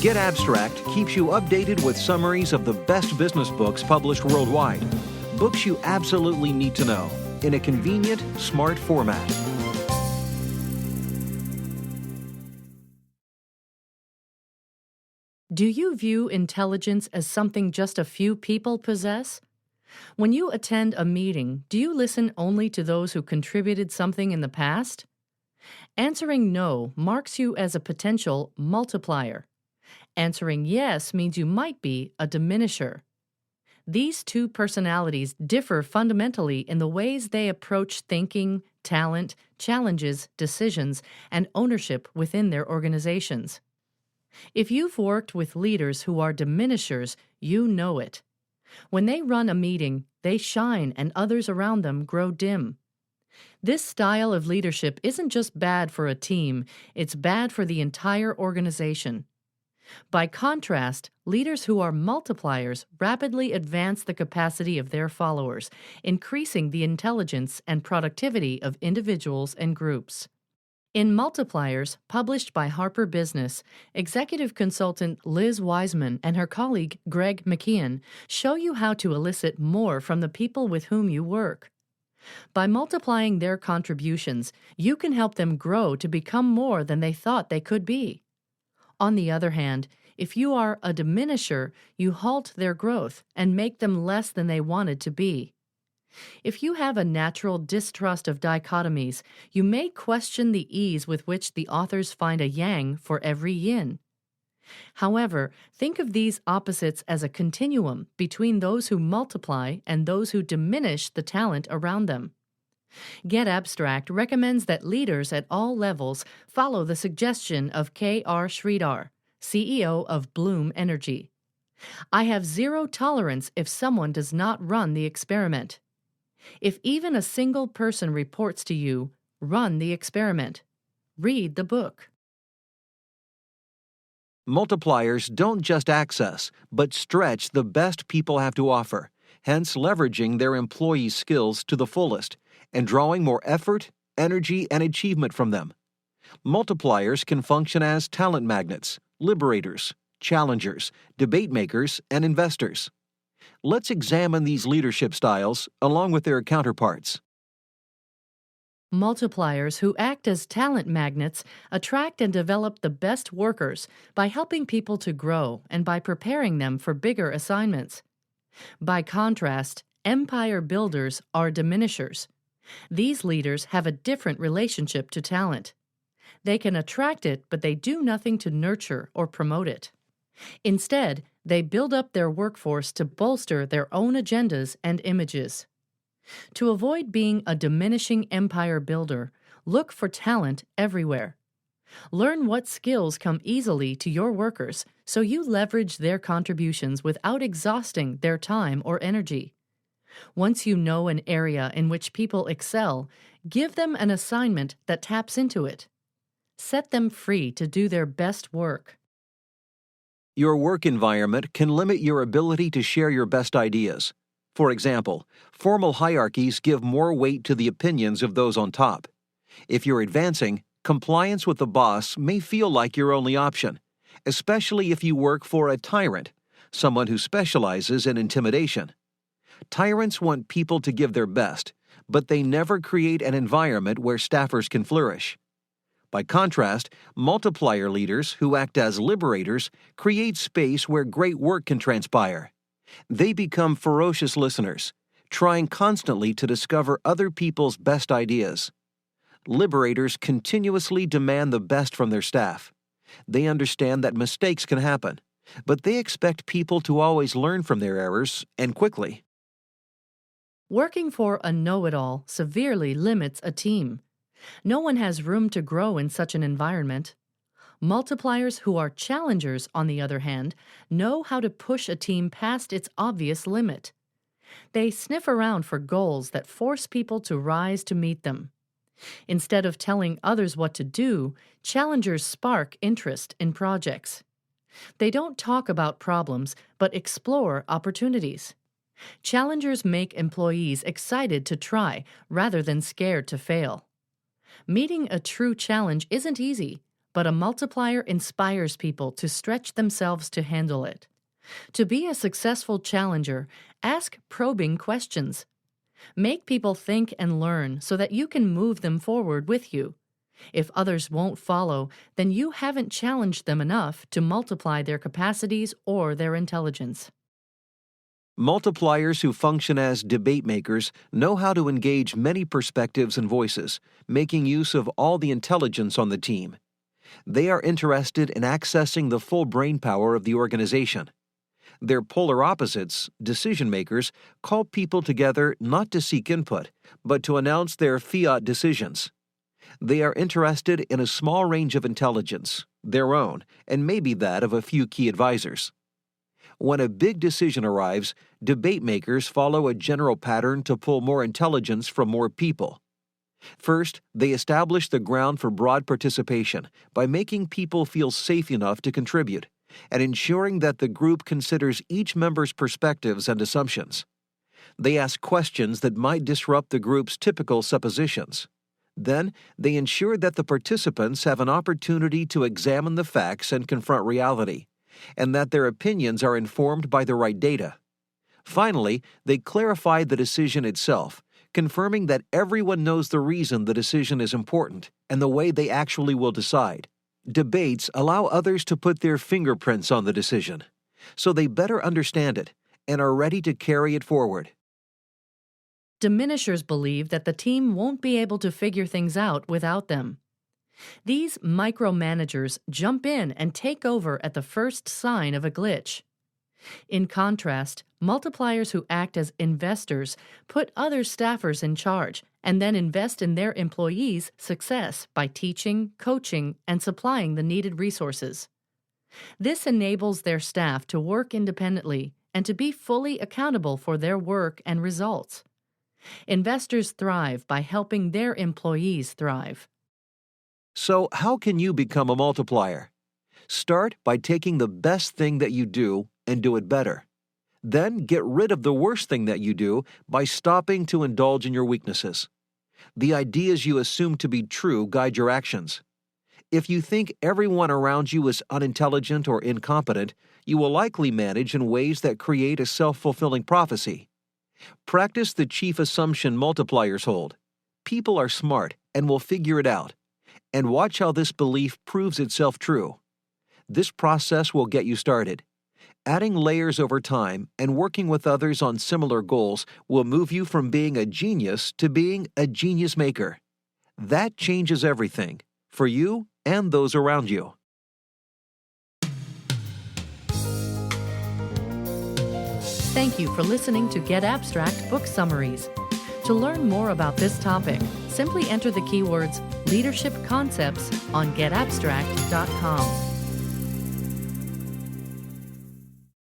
Get Abstract keeps you updated with summaries of the best business books published worldwide. Books you absolutely need to know in a convenient, smart format. Do you view intelligence as something just a few people possess? When you attend a meeting, do you listen only to those who contributed something in the past? Answering no marks you as a potential multiplier. Answering yes means you might be a diminisher. These two personalities differ fundamentally in the ways they approach thinking, talent, challenges, decisions, and ownership within their organizations. If you've worked with leaders who are diminishers, you know it. When they run a meeting, they shine and others around them grow dim. This style of leadership isn't just bad for a team, it's bad for the entire organization. By contrast, leaders who are multipliers rapidly advance the capacity of their followers, increasing the intelligence and productivity of individuals and groups. In Multipliers, published by Harper Business, executive consultant Liz Wiseman and her colleague Greg Mckeown show you how to elicit more from the people with whom you work. By multiplying their contributions, you can help them grow to become more than they thought they could be. On the other hand, if you are a diminisher, you halt their growth and make them less than they wanted to be. If you have a natural distrust of dichotomies, you may question the ease with which the authors find a yang for every yin. However, think of these opposites as a continuum between those who multiply and those who diminish the talent around them. Get Abstract recommends that leaders at all levels follow the suggestion of K.R. Sridhar, CEO of Bloom Energy. I have zero tolerance if someone does not run the experiment. If even a single person reports to you, run the experiment. Read the book. Multipliers don't just access, but stretch the best people have to offer, hence leveraging their employees' skills to the fullest and drawing more effort, energy, and achievement from them. Multipliers can function as talent magnets, liberators, challengers, debate makers, and investors. Let's examine these leadership styles along with their counterparts. Multipliers who act as talent magnets attract and develop the best workers by helping people to grow and by preparing them for bigger assignments. By contrast, empire builders are diminishers. These leaders have a different relationship to talent. They can attract it, but they do nothing to nurture or promote it. Instead, they build up their workforce to bolster their own agendas and images. To avoid being a diminishing empire builder, look for talent everywhere. Learn what skills come easily to your workers so you leverage their contributions without exhausting their time or energy. Once you know an area in which people excel, give them an assignment that taps into it. Set them free to do their best work. Your work environment can limit your ability to share your best ideas. For example, formal hierarchies give more weight to the opinions of those on top. If you're advancing, compliance with the boss may feel like your only option, especially if you work for a tyrant, someone who specializes in intimidation. Tyrants want people to give their best, but they never create an environment where staffers can flourish. By contrast, multiplier leaders who act as liberators create space where great work can transpire. They become ferocious listeners, trying constantly to discover other people's best ideas. Liberators continuously demand the best from their staff. They understand that mistakes can happen, but they expect people to always learn from their errors and quickly. Working for a know-it-all severely limits a team. No one has room to grow in such an environment. Multipliers who are challengers, on the other hand, know how to push a team past its obvious limit. They sniff around for goals that force people to rise to meet them. Instead of telling others what to do, challengers spark interest in projects. They don't talk about problems, but explore opportunities. Challengers make employees excited to try rather than scared to fail. Meeting a true challenge isn't easy, but a multiplier inspires people to stretch themselves to handle it. To be a successful challenger, ask probing questions. Make people think and learn so that you can move them forward with you. If others won't follow, then you haven't challenged them enough to multiply their capacities or their intelligence. Multipliers who function as debate makers know how to engage many perspectives and voices, making use of all the intelligence on the team. They are interested in accessing the full brain power of the organization. Their polar opposites, decision makers, call people together not to seek input, but to announce their fiat decisions. They are interested in a small range of intelligence, their own, and maybe that of a few key advisors. When a big decision arrives, debate makers follow a general pattern to pull more intelligence from more people. First, they establish the ground for broad participation by making people feel safe enough to contribute and ensuring that the group considers each member's perspectives and assumptions. They ask questions that might disrupt the group's typical suppositions. Then, they ensure that the participants have an opportunity to examine the facts and confront reality, and that their opinions are informed by the right data. Finally, they clarify the decision itself, confirming that everyone knows the reason the decision is important and the way they actually will decide. Debates allow others to put their fingerprints on the decision, so they better understand it and are ready to carry it forward. Diminishers believe that the team won't be able to figure things out without them. These micromanagers jump in and take over at the first sign of a glitch. In contrast, multipliers who act as investors put other staffers in charge and then invest in their employees' success by teaching, coaching, and supplying the needed resources. This enables their staff to work independently and to be fully accountable for their work and results. Investors thrive by helping their employees thrive. So, how can you become a multiplier? Start by taking the best thing that you do and do it better. Then get rid of the worst thing that you do by stopping to indulge in your weaknesses. The ideas you assume to be true guide your actions. If you think everyone around you is unintelligent or incompetent, you will likely manage in ways that create a self-fulfilling prophecy. Practice the chief assumption multipliers hold. People are smart and will figure it out. And watch how this belief proves itself true. This process will get you started. Adding layers over time and working with others on similar goals will move you from being a genius to being a genius maker. That changes everything, for you and those around you. Thank you for listening to Get Abstract Book Summaries. To learn more about this topic, simply enter the keywords Leadership Concepts on getabstract.com.